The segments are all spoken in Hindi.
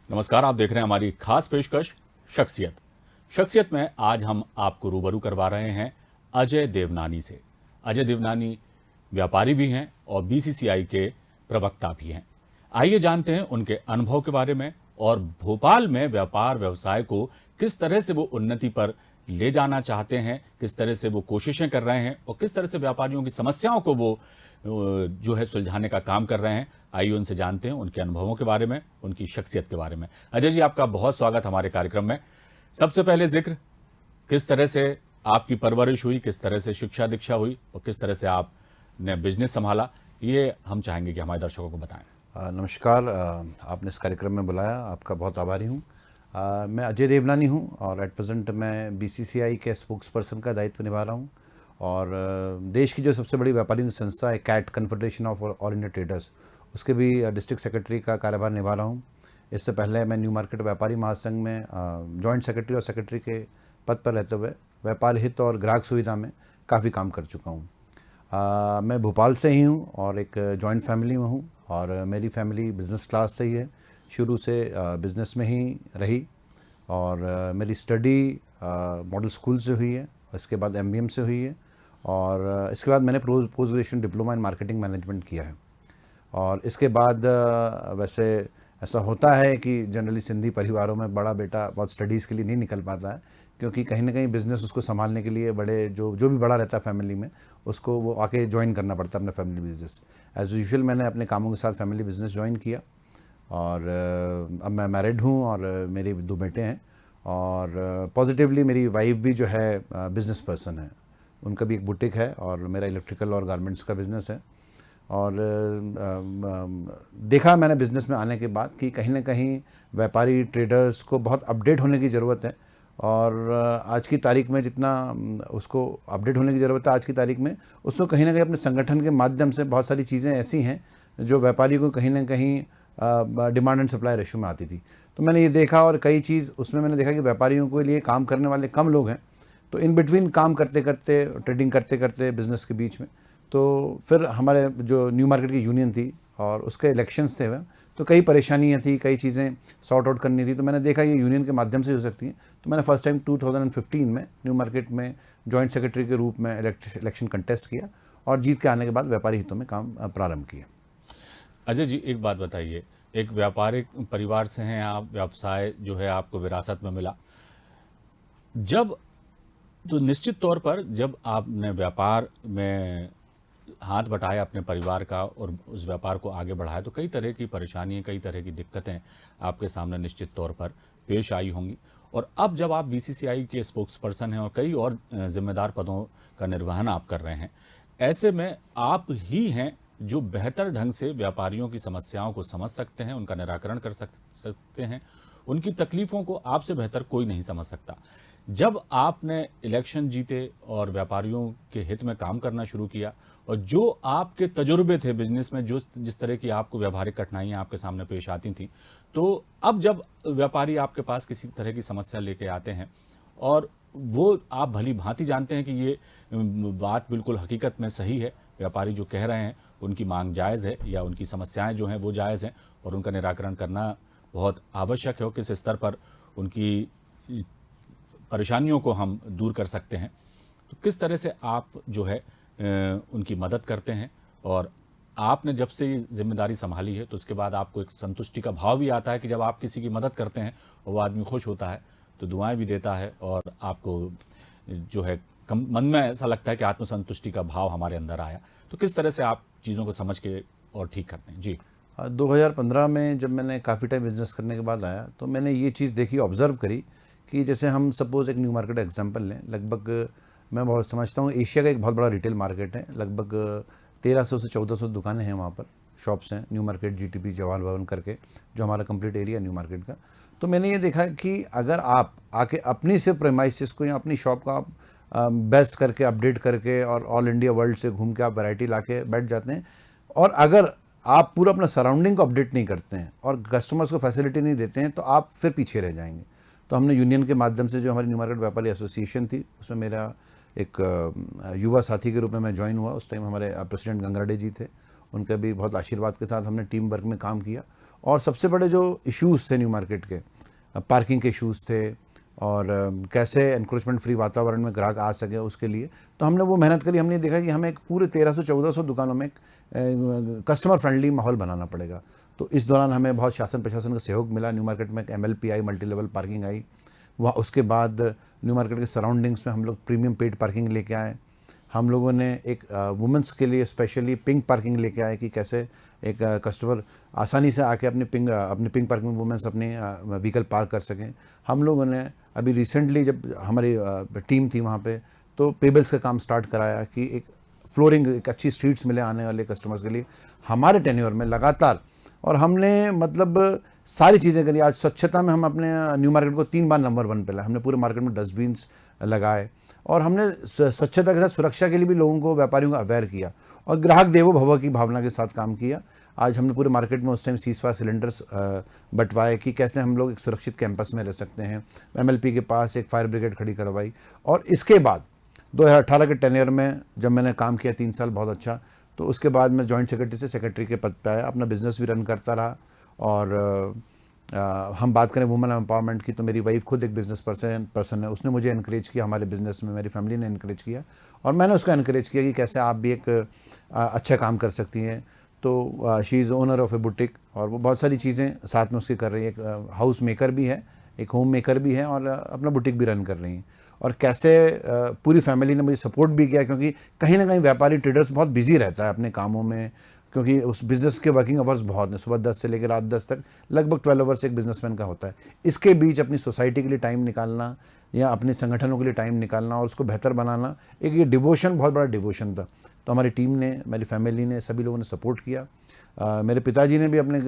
नमस्कार, आप देख रहे हैं हमारी खास पेशकश शख्सियत। शख्सियत में आज हम आपको रूबरू करवा रहे हैं अजय देवनानी से। अजय देवनानी व्यापारी भी हैं और बीसीसीआई के प्रवक्ता भी हैं। आइए जानते हैं उनके अनुभव के बारे में और भोपाल में व्यापार व्यवसाय को किस तरह से वो उन्नति पर ले जाना चाहते हैं, किस तरह से वो कोशिशें कर रहे हैं और किस तरह से व्यापारियों की समस्याओं को वो जो है सुलझाने का काम कर रहे हैं। आइए उनसे जानते हैं उनके अनुभवों के बारे में, उनकी शख्सियत के बारे में। अजय जी, आपका बहुत स्वागत हमारे कार्यक्रम में। सबसे पहले जिक्र, किस तरह से आपकी परवरिश हुई, किस तरह से शिक्षा दीक्षा हुई और किस तरह से आपने बिजनेस संभाला, ये हम चाहेंगे कि हमारे दर्शकों को बताएं। नमस्कार। आपने इस कार्यक्रम में बुलाया, आपका बहुत आभारी हूँ। मैं अजय देवनानी हूँ और एट प्रेजेंट मैं बीसीसीआई के स्पोक्स पर्सन का दायित्व निभा रहा हूँ और देश की जो सबसे बड़ी व्यापारियों की संस्था है CAT, confederation of all India traders, उसके भी डिस्ट्रिक्ट सेक्रेटरी का कार्यभार निभा रहा हूँ। इससे पहले मैं न्यू मार्केट व्यापारी महासंघ में जॉइंट सेक्रेटरी और सेक्रेटरी के पद पर रहते हुए व्यापार हित और ग्राहक सुविधा में काफ़ी काम कर चुका हूँ। मैं भोपाल से ही हूँ और एक जॉइंट फैमिली में हूँ और मेरी फैमिली बिज़नेस क्लास से ही है, शुरू से बिज़नेस में ही रही और मेरी स्टडी मॉडल स्कूल से हुई है, इसके बाद एमबीएम से हुई है और इसके बाद मैंने post graduation diploma in marketing management किया है। और इसके बाद वैसे ऐसा होता है कि जनरली सिंधी परिवारों में बड़ा बेटा बहुत स्टडीज़ के लिए नहीं निकल पाता है, क्योंकि कहीं ना कहीं बिज़नेस उसको संभालने के लिए बड़े जो भी बड़ा रहता है फैमिली में, उसको वो आके ज्वाइन करना पड़ता है अपना फैमिली बिज़नेस। एज़ यूजुअल मैंने अपने कामों के साथ फैमिली बिज़नेस ज्वाइन किया और अब मैं मैरिड हूँ और मेरे 2 बेटे हैं और पॉजिटिवली मेरी वाइफ भी जो है बिज़नेस पर्सन है, उनका भी एक बुटीक है और मेरा इलेक्ट्रिकल और गारमेंट्स का बिज़नेस है। और देखा मैंने बिज़नेस में आने के बाद कि कहीं ना कहीं व्यापारी ट्रेडर्स को बहुत अपडेट होने की ज़रूरत है और आज की तारीख में जितना उसको अपडेट होने की ज़रूरत है आज की तारीख में, उसको कहीं ना कहीं अपने संगठन के माध्यम से बहुत सारी चीज़ें ऐसी हैं जो व्यापारी को कहीं ना कहीं डिमांड एंड सप्लाई रेशो में आती थी। तो मैंने ये देखा और कई चीज़ उसमें मैंने देखा कि व्यापारियों के लिए काम करने वाले कम लोग हैं, तो इन बिटवीन काम करते करते, ट्रेडिंग करते करते बिज़नेस के बीच में, तो फिर हमारे जो न्यू मार्केट की यूनियन थी और उसके इलेक्शंस थे वह, तो कई परेशानियां थी, कई चीज़ें सॉर्ट आउट करनी थी। तो मैंने देखा ये यूनियन के माध्यम से हो सकती हैं, तो मैंने फर्स्ट टाइम 2015 में न्यू मार्केट में जॉइंट सेक्रेटरी के रूप में इलेक्शन कंटेस्ट किया और जीत के आने के बाद व्यापारी हितों में काम प्रारंभ किया। अजय जी, एक बात बताइए, एक व्यापारिक परिवार से हैं आप, व्यवसाय जो है आपको विरासत में मिला, जब तो निश्चित तौर पर जब आपने व्यापार में हाथ बटाया अपने परिवार का और उस व्यापार को आगे बढ़ाया, तो कई तरह की परेशानियां, कई तरह की दिक्कतें आपके सामने निश्चित तौर पर पेश आई होंगी। और अब जब आप बीसीसीआई के स्पोक्स पर्सन हैं और कई और जिम्मेदार पदों का निर्वहन आप कर रहे हैं, ऐसे में आप ही हैं जो बेहतर ढंग से व्यापारियों की समस्याओं को समझ सकते हैं, उनका निराकरण कर सकते हैं। उनकी तकलीफों को आपसे बेहतर कोई नहीं समझ सकता। जब आपने इलेक्शन जीते और व्यापारियों के हित में काम करना शुरू किया और जो आपके तजुर्बे थे बिजनेस में, जो जिस तरह की आपको व्यावहारिक कठिनाइयां आपके सामने पेश आती थी, तो अब जब व्यापारी आपके पास किसी तरह की समस्या लेके आते हैं और वो आप भली भांति जानते हैं कि ये बात बिल्कुल हकीकत में सही है, व्यापारी जो कह रहे हैं उनकी मांग जायज़ है या उनकी समस्याएं जो हैं वो जायज़ हैं और उनका निराकरण करना बहुत आवश्यक है और किस स्तर पर उनकी परेशानियों को हम दूर कर सकते हैं, तो किस तरह से आप जो है उनकी मदद करते हैं। और आपने जब से ये जिम्मेदारी संभाली है तो उसके बाद आपको एक संतुष्टि का भाव भी आता है कि जब आप किसी की मदद करते हैं और वो आदमी खुश होता है तो दुआएं भी देता है और आपको जो है मन में ऐसा लगता है कि आत्मसंतुष्टि का भाव हमारे अंदर आया। तो किस तरह से आप चीज़ों को समझ के और ठीक करते हैं? जी। 2015 में जब मैंने काफ़ी टाइम बिजनेस करने के बाद आया तो मैंने ये चीज़ देखी, ऑब्जर्व करी कि जैसे हम सपोज़ एक न्यू मार्केट एग्जांपल लें, लगभग मैं बहुत समझता हूँ एशिया का एक बहुत बड़ा रिटेल मार्केट है, लगभग 1300 से 1400 दुकानें हैं वहाँ पर, शॉप्स हैं, न्यू मार्केट, जीटीपी, जवाहर भवन करके, जो हमारा कंप्लीट एरिया न्यू मार्केट का। तो मैंने ये देखा कि अगर आप आके अपनी सिर्फ प्रेमाइसिस को या अपनी शॉप को आप बेस्ट करके, अपडेट करके और ऑल इंडिया वर्ल्ड से घूम के आप वैरायटी ला के बैठ जाते हैं और अगर आप पूरा अपना सराउंडिंग को अपडेट नहीं करते हैं और कस्टमर्स को फैसिलिटी नहीं देते हैं, तो आप फिर पीछे रह जाएंगे। तो हमने यूनियन के माध्यम से, जो हमारी न्यू मार्केट व्यापारी एसोसिएशन थी, उसमें मेरा एक युवा साथी के रूप में मैं ज्वाइन हुआ। उस टाइम हमारे प्रेसिडेंट गंगराडे जी थे, उनके भी बहुत आशीर्वाद के साथ हमने टीम वर्क में काम किया और सबसे बड़े जो इश्यूज़ थे न्यू मार्केट के, पार्किंग के इश्यूज़ थे और कैसे एनक्रोचमेंट फ्री वातावरण में ग्राहक आ सके उसके लिए, तो हमने वो मेहनत करी। हमने देखा कि हमें एक पूरे 1300-1400 दुकानों में कस्टमर फ्रेंडली माहौल बनाना पड़ेगा। तो इस दौरान हमें बहुत शासन प्रशासन का सहयोग मिला। न्यू मार्केट में एक MLP आई, मल्टी लेवल पार्किंग आई। वहाँ उसके बाद न्यू मार्केट के सराउंडिंग्स में हम लोग प्रीमियम पेड पार्किंग लेके आए। हम लोगों ने एक वुमेंस के लिए स्पेशली पिंक पार्किंग लेके आए कि कैसे एक कस्टमर आसानी से आके अपनी पिंक पार्किंग में वुमेंस अपनी व्हीकल पार्क कर सकें। हम लोगों ने अभी रिसेंटली जब हमारी टीम थी वहाँ पे, तो पेबल्स का काम स्टार्ट कराया कि एक फ्लोरिंग, एक अच्छी स्ट्रीट्स मिले आने वाले कस्टमर्स के लिए हमारे टेन्योर में लगातार। और हमने मतलब सारी चीज़ें करी। आज स्वच्छता में हम अपने न्यू मार्केट को 3 बार नंबर 1 पे लाए। हमने पूरे मार्केट में डस्टबिन्स लगाए और हमने स्वच्छता के साथ सुरक्षा के लिए भी लोगों को, व्यापारियों को अवेयर किया और ग्राहक देवो भव की भावना के साथ काम किया। आज हमने पूरे मार्केट में उस टाइम सीज़फायर सिलेंडर्स बंटवाए कि कैसे हम लोग एक सुरक्षित कैंपस में रह सकते हैं। MLP के पास एक फायर ब्रिगेड खड़ी करवाई। और इसके बाद 2018 के टेन्योर में जब मैंने काम किया 3 साल बहुत अच्छा, तो उसके बाद मैं जॉइंट सेक्रेटरी से सेक्रेटरी के पद पे आया। अपना बिजनेस भी रन करता रहा। और हम बात करें वुमेन एम्पावरमेंट की, तो मेरी वाइफ खुद एक बिजनेस पर्सन है। उसने मुझे इनकरेज किया हमारे बिजनेस में, मेरी फैमिली ने इनकरेज किया और मैंने उसको इनकरेज किया कि कैसे आप भी एक अच्छा काम कर सकती हैं। तो she is owner of A boutique और वो बहुत सारी चीज़ें साथ में उसकी कर रही है। एक हाउस मेकर भी है, एक होम मेकर भी है और अपना बुटीक भी रन कर रही हैं। और कैसे पूरी फैमिली ने मुझे सपोर्ट भी किया, क्योंकि कहीं ना कहीं व्यापारी ट्रेडर्स बहुत बिजी रहता है अपने कामों में, क्योंकि उस बिज़नेस के वर्किंग आवर्स बहुत हैं। सुबह 10 से लेकर रात 10 तक लगभग 12 आवर्स एक बिजनेसमैन का होता है। इसके बीच अपनी सोसाइटी के लिए टाइम निकालना या अपने संगठनों के लिए टाइम निकालना और उसको बेहतर बनाना, एक ये डिवोशन, बहुत बड़ा डिवोशन था। तो हमारी टीम ने, मेरी फैमिली ने, सभी लोगों ने सपोर्ट किया। मेरे पिताजी ने भी अपने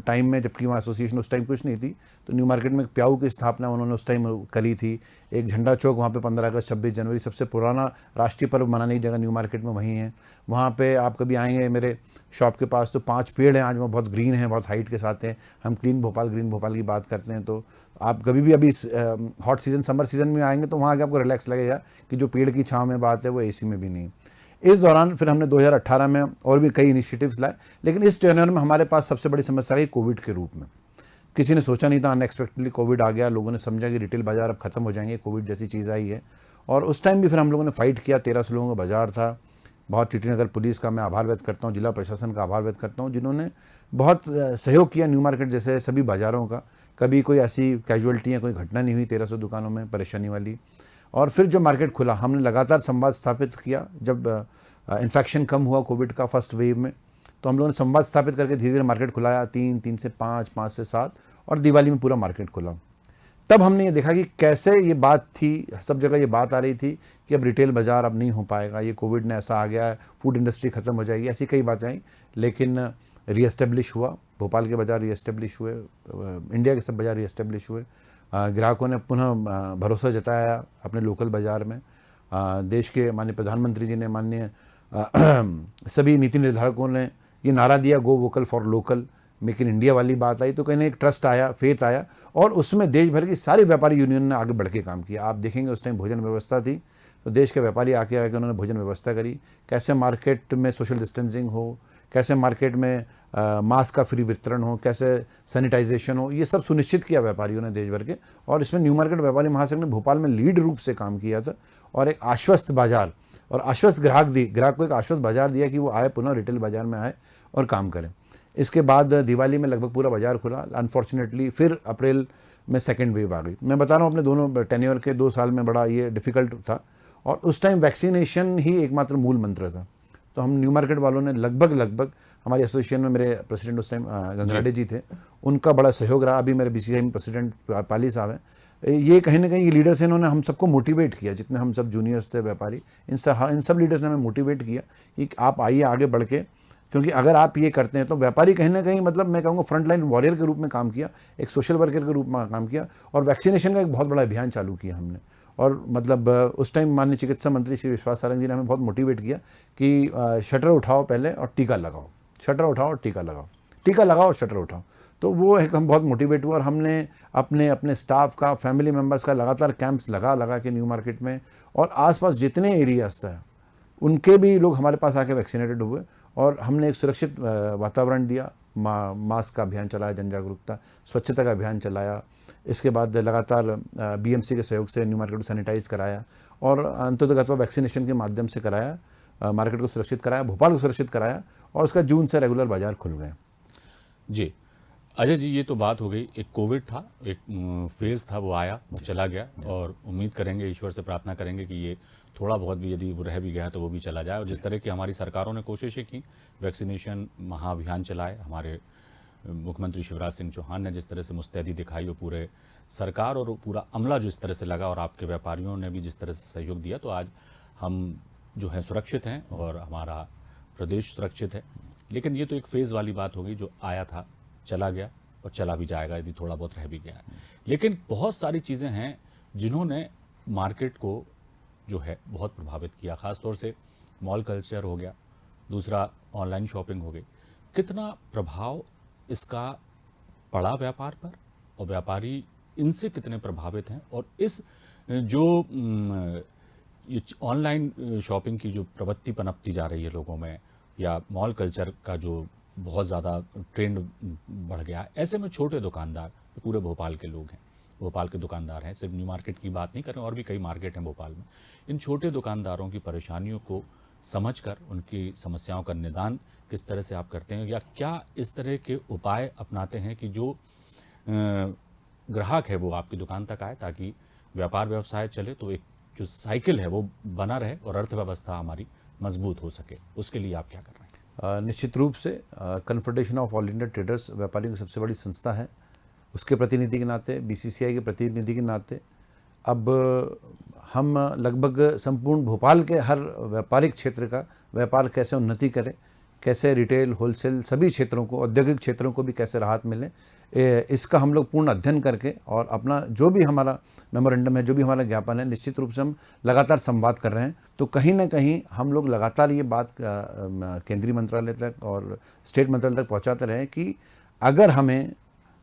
टाइम में, जबकि वहाँ एसोसिएशन उस टाइम कुछ नहीं थी, तो न्यू मार्केट में एक प्याऊ की स्थापना उन्होंने उस टाइम करी थी। एक झंडा चौक वहाँ पे 15 अगस्त 26 जनवरी सबसे पुराना राष्ट्रीय पर्व मनाने की जगह न्यू मार्केट में वहीं है। वहाँ पे आप कभी आएंगे मेरे शॉप के पास तो 5 पेड़ हैं आज, वो बहुत ग्रीन है, बहुत हाइट के साथ हैं। हम क्लीन भोपाल, ग्रीन भोपाल की बात करते हैं। तो आप कभी भी अभी हॉट सीज़न, समर सीज़न में आएंगे तो वहाँ आके आपको रिलैक्स लगेगा कि जो पेड़ की छाँव में बात है वो AC में भी नहीं। इस दौरान फिर हमने 2018 में और भी कई इनिशिएटिव्स लाए, लेकिन इस टेन्योर में हमारे पास सबसे बड़ी समस्या आई कोविड के रूप में। किसी ने सोचा नहीं था, अनएक्सपेक्टेडली कोविड आ गया। लोगों ने समझा कि रिटेल बाजार अब खत्म हो जाएंगे, कोविड जैसी चीज़ आई है। और उस टाइम भी फिर हम लोगों ने फाइट किया। 1300 लोगों का बाजार था। बहुत टीटी नगर पुलिस का मैं आभार व्यक्त करता हूँ, जिला प्रशासन का आभार व्यक्त करता हूँ, जिन्होंने बहुत सहयोग किया न्यू मार्केट जैसे सभी बाज़ारों का। कभी कोई ऐसी कैजुअल्टी या कोई घटना नहीं हुई 1300 दुकानों में परेशानी वाली। और फिर जब मार्केट खुला, हमने लगातार संवाद स्थापित किया। जब इन्फेक्शन कम हुआ कोविड का फर्स्ट वेव में, तो हम लोगों ने संवाद स्थापित करके धीरे धीरे मार्केट खुलाया। 3 से 5, 5 से 7 और दिवाली में पूरा मार्केट खुला। तब हमने ये देखा कि कैसे ये बात थी, सब जगह ये बात आ रही थी कि अब रिटेल बाज़ार अब नहीं हो पाएगा, ये कोविड ने ऐसा आ गया है, फूड इंडस्ट्री ख़त्म हो जाएगी, ऐसी कई बातें आई। लेकिन रीएस्टेब्लिश हुआ, भोपाल के बाज़ार रीएस्टेब्लिश हुए, इंडिया के सब बाज़ार रीएस्टेब्लिश हुए। ग्राहकों ने पुनः भरोसा जताया अपने लोकल बाज़ार में। देश के माननीय प्रधानमंत्री जी ने, माननीय सभी नीति निर्धारकों ने ये नारा दिया, go vocal for local, make in India वाली बात आई। तो कहीं एक ट्रस्ट आया, फेथ आया और उसमें देश भर की सारी व्यापारी यूनियन ने आगे बढ़ के काम किया। आप देखेंगे उस टाइम भोजन व्यवस्था थी, तो देश के व्यापारी आके उन्होंने भोजन व्यवस्था करी। कैसे मार्केट में सोशल डिस्टेंसिंग हो, कैसे मार्केट में मास्क का फ्री वितरण हो, कैसे सैनिटाइजेशन हो, ये सब सुनिश्चित किया व्यापारियों ने देश भर के। और इसमें न्यू मार्केट व्यापारी महासंघ ने भोपाल में लीड रूप से काम किया था और एक आश्वस्त बाजार और आश्वस्त ग्राहक को एक आश्वस्त बाजार दिया कि वो आए, पुनः रिटेल बाजार में आए और काम करें। इसके बाद दिवाली में लगभग पूरा बाजार खुला। अनफॉर्चुनेटली फिर अप्रैल में सेकेंड वेव आ गई। मैं बता रहा हूँ अपने दोनों टेन्योर के 2 साल में बड़ा ये डिफ़िकल्ट था और उस टाइम वैक्सीनेशन ही एकमात्र मूल मंत्र था। तो हम न्यू मार्केट वालों ने लगभग हमारी एसोसिएशन में मेरे प्रेसिडेंट उस टाइम गंगराडे जी थे, उनका बड़ा सहयोग रहा। अभी मेरे BCCI में प्रेसिडेंट पाली साहब हैं। ये कहीं ना कहीं ये लीडर्स हैं, इन्होंने हम सबको मोटिवेट किया, जितने हम सब जूनियर्स थे व्यापारी, इन सब लीडर्स ने हमें मोटिवेट किया कि आप आइए आगे बढ़ के, क्योंकि अगर आप ये करते हैं तो व्यापारी कहीं ना कहीं, मतलब मैं कहूँगा फ्रंट लाइन वॉरियर के रूप में काम किया, एक सोशल वर्कर के रूप में काम किया और वैक्सीनेशन का एक बहुत बड़ा अभियान चालू किया हमने। और मतलब उस टाइम माननीय चिकित्सा मंत्री श्री विश्वास सारंग जी ने हमें बहुत मोटिवेट किया कि शटर उठाओ पहले और टीका लगाओ, शटर उठाओ और टीका लगाओ, टीका लगाओ और शटर उठाओ। तो वो एक हम बहुत मोटिवेट हुआ और हमने अपने स्टाफ का, फैमिली मेम्बर्स का लगातार कैंप्स लगा के न्यू मार्केट में और आसपास जितने एरियाज था उनके भी लोग हमारे पास आके वैक्सीनेटेड हुए और हमने एक सुरक्षित वातावरण दिया। मास्क का अभियान चलाया, जन जागरूकता, स्वच्छता का अभियान चलाया। इसके बाद लगातार बीएमसी के सहयोग से न्यू मार्केट को सैनिटाइज कराया और अंत्योदय अथवा वैक्सीनेशन के माध्यम से कराया, मार्केट को सुरक्षित कराया, भोपाल को सुरक्षित कराया और उसका जून से रेगुलर बाजार खुल गए। जी अजय जी, ये तो बात हो गई। एक कोविड था, एक फेज़ था, वो आया चला गया और उम्मीद करेंगे, ईश्वर से प्रार्थना करेंगे कि ये थोड़ा बहुत भी यदि वो रह भी गया तो वो भी चला जाए। और जिस तरह की हमारी सरकारों ने कोशिशें की, वैक्सीनेशन महाअभियान चलाए, हमारे मुख्यमंत्री शिवराज सिंह चौहान ने जिस तरह से मुस्तैदी दिखाई, वो पूरे सरकार और पूरा अमला जो इस तरह से लगा और आपके व्यापारियों ने भी जिस तरह से सहयोग दिया, तो आज हम जो है सुरक्षित हैं और हमारा प्रदेश सुरक्षित है। लेकिन ये तो एक फेज़ वाली बात हो गई, जो आया था चला गया और चला भी जाएगा यदि थोड़ा बहुत रह भी गया है। लेकिन बहुत सारी चीज़ें हैं जिन्होंने मार्केट को जो है बहुत प्रभावित किया, ख़ासतौर से मॉल कल्चर हो गया, दूसरा ऑनलाइन शॉपिंग हो गई। कितना प्रभाव इसका पड़ा व्यापार पर और व्यापारी इनसे कितने प्रभावित हैं? और इस जो ये ऑनलाइन शॉपिंग की जो प्रवृत्ति पनपती जा रही है लोगों में, या मॉल कल्चर का जो बहुत ज़्यादा ट्रेंड बढ़ गया, ऐसे में छोटे दुकानदार, पूरे भोपाल के लोग हैं, भोपाल के दुकानदार हैं, सिर्फ न्यू मार्केट की बात नहीं कर रहे, और भी कई मार्केट हैं भोपाल में, इन छोटे दुकानदारों की परेशानियों को समझकर उनकी समस्याओं का निदान किस तरह से आप करते हैं, या क्या इस तरह के उपाय अपनाते हैं कि जो ग्राहक है वो आपकी दुकान तक आए, ताकि व्यापार व्यवसाय चले, तो एक जो साइकिल है वो बना रहे और अर्थव्यवस्था हमारी मजबूत हो सके? उसके लिए आप क्या कर रहे हैं? निश्चित रूप से confederation of all India traders व्यापारियों की सबसे बड़ी संस्था है। उसके प्रतिनिधि के नाते, बीसीसीआई के प्रतिनिधि के नाते, अब हम लगभग संपूर्ण भोपाल के हर व्यापारिक क्षेत्र का व्यापार कैसे उन्नति करें, कैसे रिटेल, होलसेल सभी क्षेत्रों को, औद्योगिक क्षेत्रों को भी कैसे राहत मिले, इसका हम लोग पूर्ण अध्ययन करके और अपना जो भी हमारा मेमोरेंडम है, जो भी हमारा ज्ञापन है, निश्चित रूप से हम लगातार संवाद कर रहे हैं। तो कहीं ना कहीं हम लोग लगातार ये बात केंद्रीय मंत्रालय तक और स्टेट मंत्रालय तक पहुंचाते रहे कि अगर हमें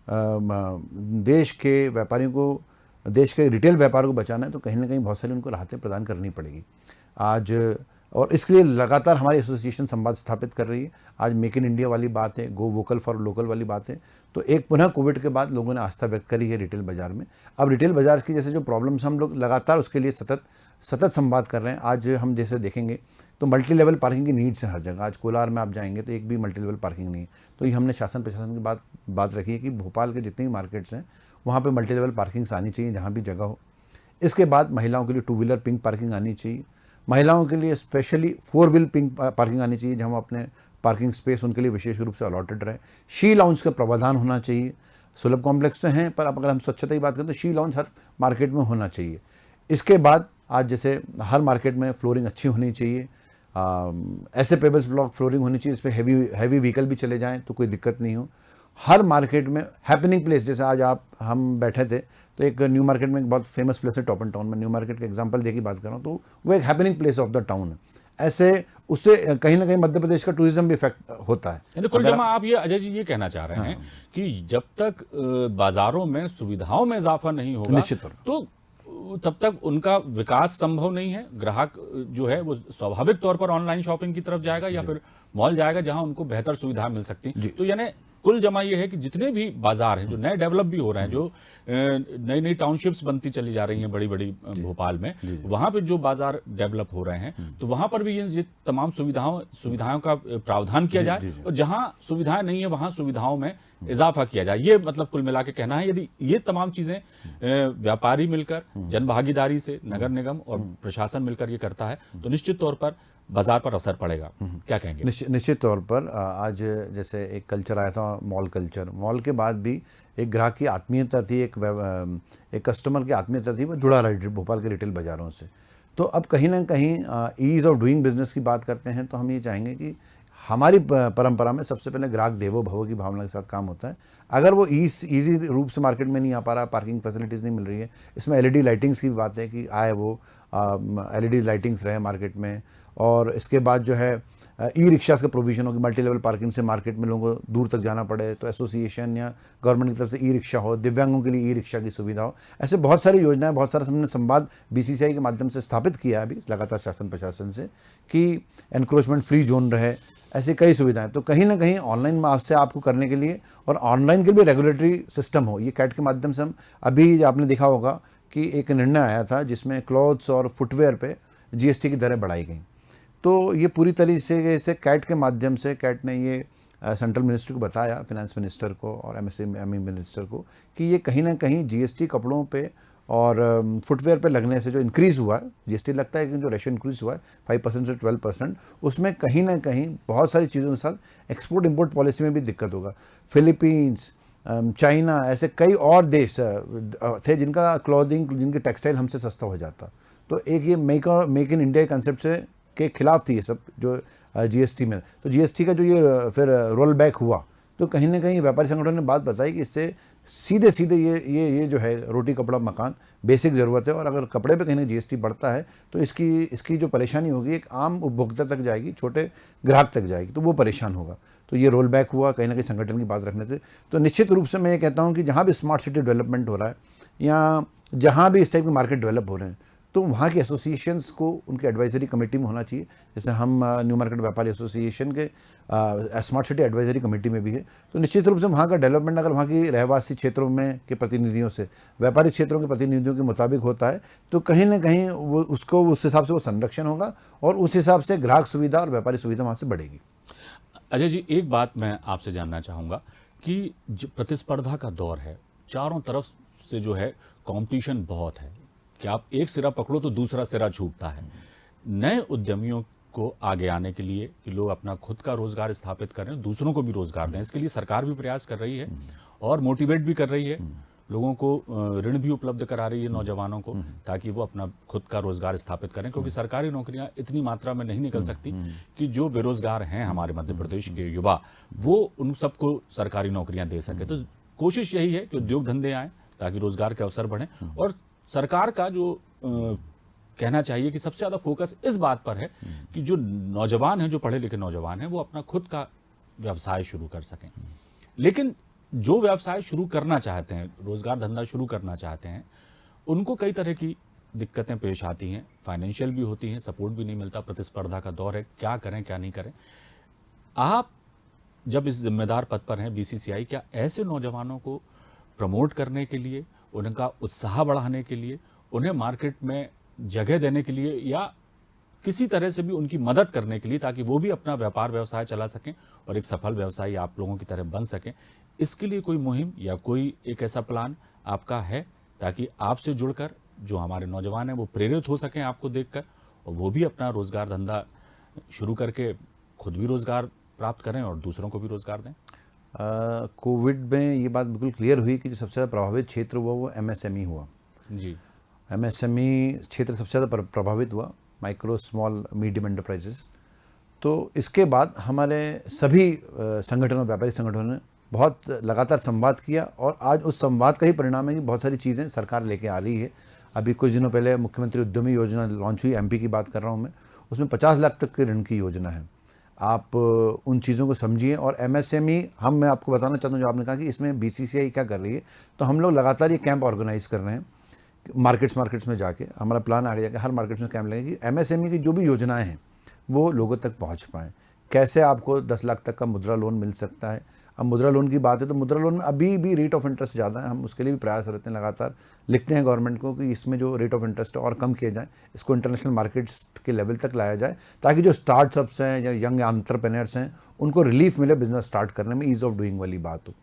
देश के व्यापारियों को, देश के रिटेल व्यापार को बचाना है, तो कहीं ना कहीं बहुत सारी उनको राहतें प्रदान करनी पड़ेगी आज। और इसके लिए लगातार हमारी एसोसिएशन संवाद स्थापित कर रही है। आज मेक इन इंडिया वाली बात है, गो वोकल फॉर लोकल वाली बात है। तो एक पुनः कोविड के बाद लोगों ने आस्था व्यक्त करी है रिटेल बाजार में। अब रिटेल बाजार की जैसे जो प्रॉब्लम्स, हम लोग लगातार उसके लिए सतत संवाद कर रहे हैं। आज हम जैसे देखेंगे तो मल्टी लेवल पार्किंग की नीड्स है हर जगह। आज कोलार में आप जाएंगे तो एक भी मल्टी लेवल पार्किंग नहीं है। तो ये हमने शासन प्रशासन की बात रखी है कि भोपाल के जितने भी मार्केट्स हैं वहाँ पे मल्टी लेवल पार्किंग्स आनी चाहिए जहाँ भी जगह हो। इसके बाद महिलाओं के लिए 2 व्हीलर पिंक पार्किंग आनी चाहिए। महिलाओं के लिए स्पेशली 4 व्हील पिंक पार्किंग आनी चाहिए, जहाँ अपने पार्किंग स्पेस उनके लिए विशेष रूप से अलॉटेड रहे। शी लाउंज का प्रावधान होना चाहिए। सुलभ कॉम्प्लेक्स तो हैं, पर अब अगर हम स्वच्छता की बात करें तो शी लाउंज हर मार्केट में होना चाहिए। इसके बाद आज जैसे हर मार्केट में फ्लोरिंग अच्छी होनी चाहिए, ऐसे पेबल्स ब्लॉक फ्लोरिंग होनी चाहिए, इस पर हैवी व्हीकल भी चले जाएँ तो कोई दिक्कत नहीं हो। हर मार्केट में हैपनिंग प्लेस, जैसे आज हम बैठे थे तो एक न्यू मार्केट में एक बहुत फेमस प्लेस है टॉप एंड टाउन में, न्यू मार्केट का एग्जांपल देके बात कर रहा हूँ, तो वो एक happening place of the town है। ऐसे उससे कहीं ना कहीं मध्य प्रदेश का टूरिज्म भी इफेक्ट होता है। कुल जमा आप ये अजय जी ये कहना चाह रहे हैं कि जब तक बाजारों में सुविधाओं में इजाफा नहीं होगा, निश्चित तो तब तक उनका विकास संभव नहीं है। ग्राहक जो है वो स्वाभाविक तौर पर ऑनलाइन शॉपिंग की तरफ जाएगा या फिर मॉल जाएगा जहां उनको बेहतर सुविधा मिल सकती है। तो यानी कुल जमा ये है कि जितने भी बाजार हैं जो नए डेवलप भी हो रहे हैं, जो नई नई टाउनशिप्स बनती चली जा रही हैं बड़ी बड़ी भोपाल में, वहां पे जो बाजार डेवलप हो रहे हैं, तो वहां पर भी ये तमाम सुविधाओं का प्रावधान किया जाए और जहां सुविधाएं नहीं है वहां सुविधाओं में इजाफा किया जाए। ये मतलब कुल मिला के कहना है। यदि ये तमाम चीजें व्यापारी मिलकर, जन भागीदारी से, नगर निगम और प्रशासन मिलकर ये करता है, तो निश्चित तौर पर बाजार पर असर पड़ेगा। क्या कहेंगे? निश्चित तौर पर आज जैसे एक कल्चर आया था मॉल कल्चर, मॉल के बाद भी एक ग्राहक की आत्मीयता थी, एक कस्टमर की आत्मीयता थी, वो जुड़ा रहा भोपाल के रिटेल बाज़ारों से। तो अब कहीं ना कहीं ईज़ ऑफ डूइंग बिजनेस की बात करते हैं तो हम ये चाहेंगे कि हमारी परंपरा में सबसे पहले ग्राहक देवो भव की भावना के साथ काम होता है। अगर वो ईजी रूप से मार्केट में नहीं आ पा रहा, पार्किंग फैसिलिटीज़ नहीं मिल रही है, इसमें एलईडी लाइटिंग्स की भी बात है कि आए वो एलईडी लाइटिंग्स रहे मार्केट में। और इसके बाद जो है ई रिक्शा का प्रोविजन हो कि मल्टी लेवल पार्किंग से मार्केट में लोगों को दूर तक जाना पड़े तो एसोसिएशन या गवर्नमेंट की तरफ से ई रिक्शा हो, दिव्यांगों के लिए ई रिक्शा की सुविधा हो। ऐसे बहुत सारी योजनाएं, बहुत सारा हमने संवाद बीसीसीआई के माध्यम से स्थापित किया है अभी लगातार शासन प्रशासन से कि एनक्रोचमेंट फ्री जोन रहे, ऐसी कई सुविधाएं। तो कहीं ना कहीं ऑनलाइन आपसे आपको करने के लिए और ऑनलाइन के लिए रेगुलेटरी सिस्टम हो, ये कैट के माध्यम से हम अभी आपने देखा होगा कि एक निर्णय आया था जिसमें क्लॉथ्स और फुटवेयर पे जीएसटी की दरें बढ़ाई गई। तो ये पूरी तरीके से कैट के माध्यम से कैट ने ये सेंट्रल मिनिस्टर को बताया, फिनेंस मिनिस्टर को और एमएसएमई मिनिस्टर को, कि ये कहीं ना कहीं जीएसटी कपड़ों पे और फुटवेयर पे लगने से जो इंक्रीज़ हुआ है, जीएसटी लगता है कि जो रेशियो इंक्रीज़ हुआ है 5% से 12%, उसमें कहीं ना कहीं बहुत सारी चीज़ों के साथ एक्सपोर्ट इंपोर्ट पॉलिसी में भी दिक्कत होगा। फिलीपींस, चाइना, ऐसे कई और देश थे जिनका क्लॉथिंग, जिनके टेक्सटाइल हमसे सस्ता हो जाता। तो एक ये मेक इन इंडिया कंसेप्ट से के खिलाफ थी ये सब जो जीएसटी में। तो जीएसटी का जो ये फिर रोल बैक हुआ, तो कहीं ना कहीं व्यापारी संगठनों ने बात बताई कि इससे सीधे सीधे ये जो है रोटी कपड़ा मकान बेसिक ज़रूरत है, और अगर कपड़े पे कहीं ना जीएसटी बढ़ता है तो इसकी जो परेशानी होगी एक आम उपभोक्ता तक जाएगी, छोटे ग्राहक तक जाएगी, तो वो परेशान होगा। तो ये रोल बैक हुआ कहीं ना कहीं संगठन की बात रखने से। तो निश्चित रूप से मैं ये कहता हूँ कि जहाँ भी स्मार्ट सिटी डेवलपमेंट हो रहा है या जहाँ भी इस टाइप के मार्केट डेवलप हो रहे हैं, तो वहाँ के एसोसिएशंस को उनके एडवाइजरी कमेटी में होना चाहिए। जैसे हम न्यू मार्केट व्यापारी एसोसिएशन के स्मार्ट सिटी एडवाइजरी कमेटी में भी है। तो निश्चित रूप से वहाँ का डेवलपमेंट अगर वहाँ की रहवासी क्षेत्रों में के प्रतिनिधियों से व्यापारिक क्षेत्रों के प्रतिनिधियों के मुताबिक होता है, तो कहीं ना कहीं वो उसको उस हिसाब से वो संरक्षण होगा और उस हिसाब से ग्राहक सुविधा और व्यापारी सुविधा वहाँ से बढ़ेगी। अजय जी, एक बात मैं आपसे जानना चाहूँगा कि जो प्रतिस्पर्धा का दौर है, चारों तरफ से जो है कंपटीशन बहुत है कि आप एक सिरा पकड़ो तो दूसरा सिरा छूटता है। नए उद्यमियों को आगे आने के लिए कि लोग अपना खुद का रोजगार स्थापित करें, दूसरों को भी रोजगार दें, इसके लिए सरकार भी प्रयास कर रही है और मोटिवेट भी कर रही है, लोगों को ऋण भी उपलब्ध करा रही है नौजवानों को, ताकि वो अपना खुद का रोजगार स्थापित करें, क्योंकि सरकारी नौकरियां इतनी मात्रा में नहीं निकल सकती कि जो बेरोजगार हैं हमारे मध्य प्रदेश के युवा, वो उन सबको सरकारी नौकरियां दे सके। तो कोशिश यही है कि उद्योग धंधे आए ताकि रोजगार के अवसर बढ़ें, और सरकार का जो कहना चाहिए कि सबसे ज़्यादा फोकस इस बात पर है कि जो नौजवान हैं, जो पढ़े लिखे नौजवान हैं, वो अपना खुद का व्यवसाय शुरू कर सकें। लेकिन जो व्यवसाय शुरू करना चाहते हैं, रोजगार धंधा शुरू करना चाहते हैं, उनको कई तरह की दिक्कतें पेश आती हैं, फाइनेंशियल भी होती हैं, सपोर्ट भी नहीं मिलता, प्रतिस्पर्धा का दौर है, क्या करें क्या नहीं करें। आप जब इस जिम्मेदार पद पर हैं बीसीसीआई, क्या ऐसे नौजवानों को प्रमोट करने के लिए, उनका उत्साह बढ़ाने के लिए, उन्हें मार्केट में जगह देने के लिए या किसी तरह से भी उनकी मदद करने के लिए, ताकि वो भी अपना व्यापार व्यवसाय चला सकें और एक सफल व्यवसायी आप लोगों की तरह बन सकें, इसके लिए कोई मुहिम या कोई एक ऐसा प्लान आपका है ताकि आपसे जुड़कर जो हमारे नौजवान हैं वो प्रेरित हो सकें आपको देखकर, और वो भी अपना रोजगार धंधा शुरू करके खुद भी रोजगार प्राप्त करें और दूसरों को भी रोजगार दें? कोविड में ये बात बिल्कुल क्लियर हुई कि जो सबसे ज़्यादा प्रभावित क्षेत्र हुआ वो एमएसएमई हुआ जी। एमएसएमई क्षेत्र सबसे ज़्यादा प्रभावित हुआ, माइक्रो स्मॉल मीडियम एंटरप्राइजेस। तो इसके बाद हमारे सभी संगठनों, व्यापारिक संगठनों ने बहुत लगातार संवाद किया, और आज उस संवाद का ही परिणाम है कि बहुत सारी चीज़ें सरकार लेके आ रही है। अभी कुछ दिनों पहले मुख्यमंत्री उद्यमी योजना लॉन्च हुई, एमपी की बात कर रहा हूँ मैं, उसमें 50 लाख तक के ऋण की योजना है। आप उन चीज़ों को समझिए। और एमएसएमई मैं आपको बताना चाहता हूँ, जो आपने कहा कि इसमें बीसीसीआई क्या कर रही है, तो हम लोग लगातार ये कैंप ऑर्गेनाइज कर रहे हैं मार्केट्स में जाके। हमारा प्लान आगे जाके हर मार्केट्स में कैंप लगेगा कि एमएसएमई की जो भी योजनाएं हैं वो लोगों तक पहुंच पाएँ। कैसे आपको 10 लाख तक का मुद्रा लोन मिल सकता है। अब मुद्रा लोन की बात है तो मुद्रा लोन में अभी भी रेट ऑफ इंटरेस्ट ज़्यादा है, हम उसके लिए भी प्रयास करते हैं, लगातार लिखते हैं गवर्नमेंट को कि इसमें जो रेट ऑफ इंटरेस्ट है और कम किया जाए, इसको इंटरनेशनल मार्केट्स के लेवल तक लाया जाए, ताकि जो स्टार्टअप्स हैं या यंग एंटरप्रेन्योर्स हैं उनको रिलीफ मिले बिजनेस स्टार्ट करने में, ईज़ ऑफ डूइंग वाली बात हो।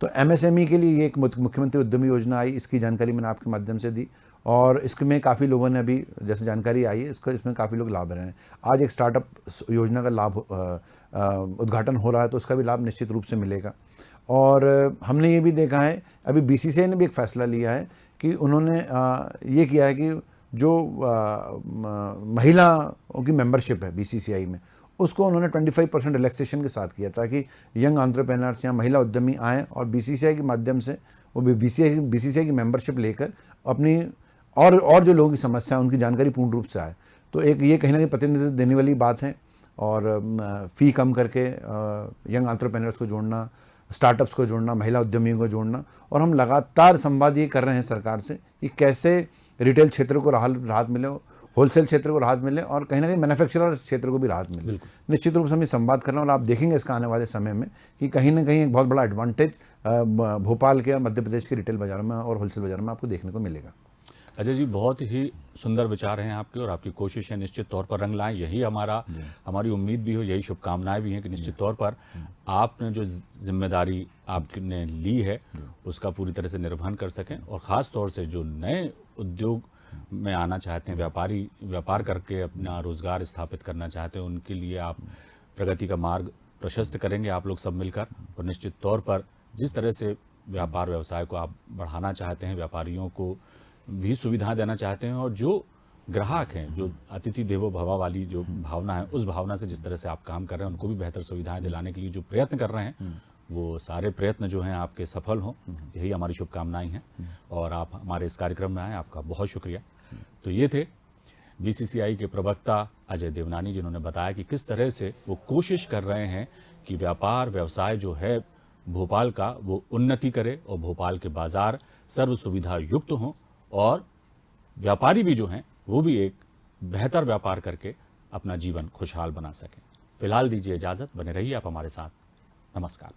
तो एमएसएमई के लिए ये एक मुख्यमंत्री उद्यमी योजना आई, इसकी जानकारी मैंने आपके माध्यम से दी, और इसमें काफ़ी लोगों ने अभी जैसे जानकारी आई है इसमें काफ़ी लोग लाभ रहे हैं। आज एक स्टार्टअप योजना का लाभ उद्घाटन हो रहा है, तो उसका भी लाभ निश्चित रूप से मिलेगा। और हमने ये भी देखा है, अभी बीसीसीआई ने भी एक फ़ैसला लिया है कि उन्होंने ये किया है कि जो महिलाओं की मेंबरशिप है बीसीसीआई में, उसको उन्होंने 25% रिलैक्सेशन के साथ किया, ताकि यंग एंटरप्रेन्योर्स या महिला उद्यमी आएँ और बीसीसीआई के माध्यम से वो भी बीसीसीआई की मेंबरशिप लेकर अपनी और जो लोगों की समस्या है उनकी जानकारी पूर्ण रूप से आए। तो एक ये कहीं ना कहीं प्रतिनिधित्व देने वाली बात है। और फ़ी कम करके यंग एंटरप्रेन्योर्स को जोड़ना, स्टार्टअप्स को जोड़ना, महिला उद्यमियों को जोड़ना, और हम लगातार संवाद ये कर रहे हैं सरकार से कि कैसे रिटेल क्षेत्र को राहत मिले। होलसेल क्षेत्र को राहत मिले और कहीं ना कहीं मैन्युफैक्चरर क्षेत्र को भी राहत मिले। निश्चित रूप से हम ये संवाद कर रहे हैं और आप देखेंगे इसका आने वाले समय में कि कहीं ना कहीं एक बहुत बड़ा एडवांटेज भोपाल के और मध्य प्रदेश के रिटेल बाजारों में और होलसेल बाजारों में आपको देखने को मिलेगा। अजय जी, बहुत ही सुंदर विचार हैं आपके और आपकी कोशिश है निश्चित तौर पर रंग लाएं। यही हमारी उम्मीद भी हो, यही शुभकामनाएं भी हैं कि निश्चित तौर पर आपने जो जिम्मेदारी आपने ली है उसका पूरी तरह से निर्वहन कर सकें और ख़ास तौर से जो नए उद्योग में आना चाहते हैं, व्यापार करके अपना रोज़गार स्थापित करना चाहते हैं, उनके लिए आप प्रगति का मार्ग प्रशस्त करेंगे आप लोग सब मिलकर। और निश्चित तौर पर जिस तरह से व्यापार व्यवसाय को आप बढ़ाना चाहते हैं, व्यापारियों को भी सुविधा देना चाहते हैं और जो ग्राहक हैं, जो अतिथि देवो भव वाली जो भावना है, उस भावना से जिस तरह से आप काम कर रहे हैं, उनको भी बेहतर सुविधाएं दिलाने के लिए जो प्रयत्न कर रहे हैं, वो सारे प्रयत्न जो हैं आपके सफल हों, यही हमारी शुभकामनाएं हैं। और आप हमारे इस कार्यक्रम में आए, आपका बहुत शुक्रिया। तो ये थे बीसीसीआई के प्रवक्ता अजय देवनानी, जिन्होंने बताया कि किस तरह से वो कोशिश कर रहे हैं कि व्यापार व्यवसाय जो है भोपाल का वो उन्नति करे और भोपाल के बाजार सर्व सुविधा युक्त हों और व्यापारी भी जो हैं वो भी एक बेहतर व्यापार करके अपना जीवन खुशहाल बना सकें। फिलहाल दीजिए इजाज़त, बने रहिए आप हमारे साथ। नमस्कार।